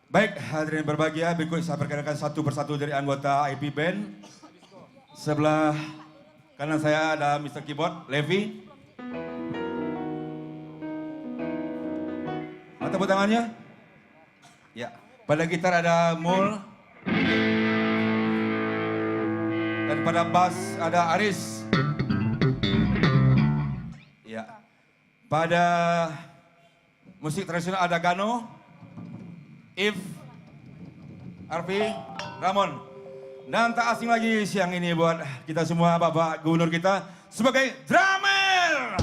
Baik, hadirin berbahagia, berikut saya perkenalkan satu persatu dari anggota IP Band. Sebelah kanan saya ada Mr. Keyboard, Levi. Mana tepuk tangannya? Ya. Pada gitar ada Mul. Dan pada bass ada Aris. Ya. Pada musik tradisional ada Gano, If, Arfi, Ramon. Dan tak asing lagi siang ini buat kita semua, Bapak Gubernur kita sebagai drummer.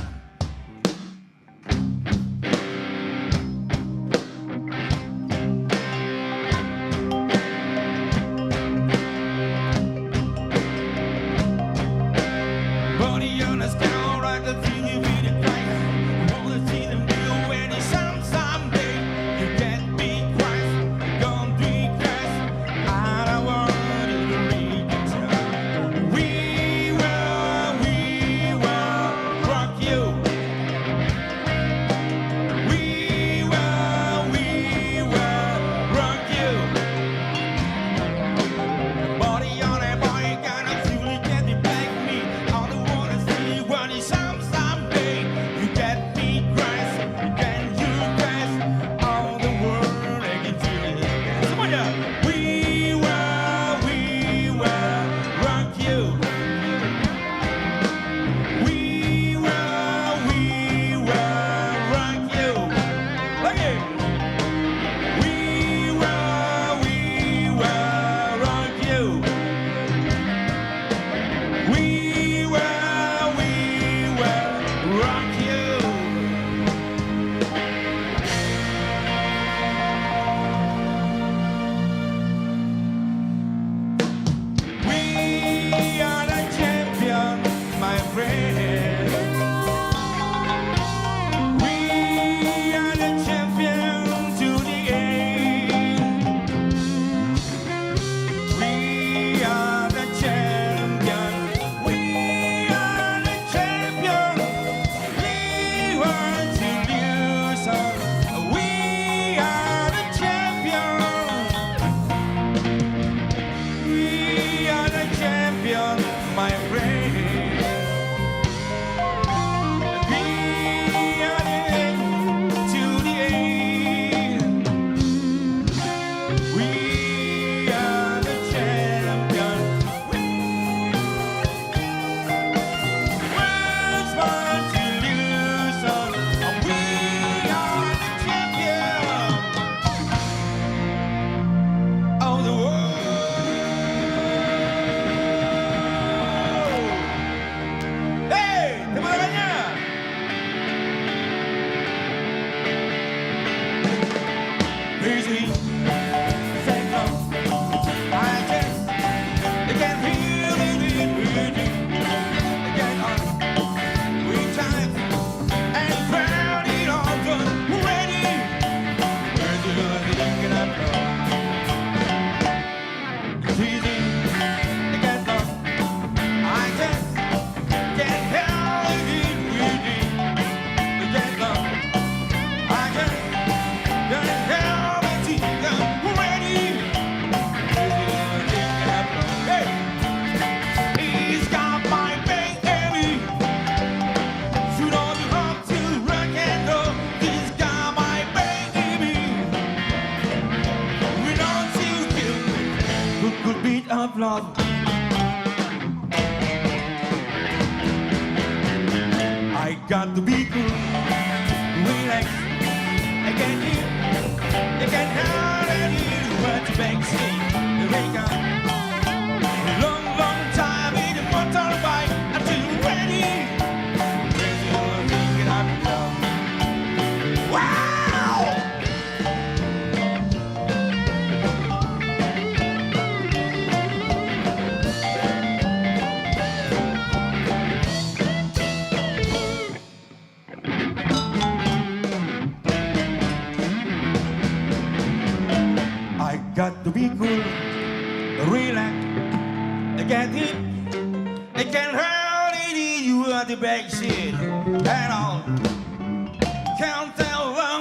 Love. I got to be cool, relax. I can't hear, I can't hear what you beg say. Wake up, long, long time in the motorbike until you're ready. Ready for thinking of love. Wow! Got to be cool, relax, get it, it can hurt it, you are the back shit, at all, can't tell what